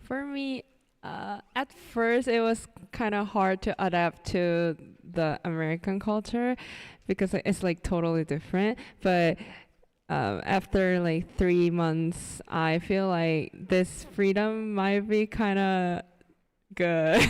For me, at first it was kind of hard to adapt to the American culture because it's like totally different. But after like 3 months, I feel like this freedom might be kind of good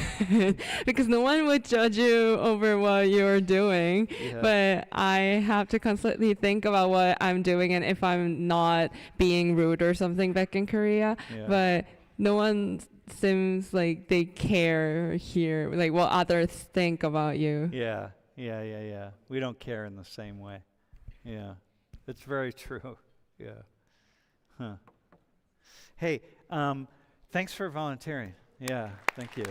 because no one would judge you over what you're doing. Yeah. But I have to constantly think about what I'm doing and if I'm not being rude or something back in Korea. Yeah. But no one seems like they care here, like what others think about you. Yeah. We don't care in the same way. Yeah. It's very true. Yeah. Huh. Hey, thanks for volunteering. Yeah, thank you.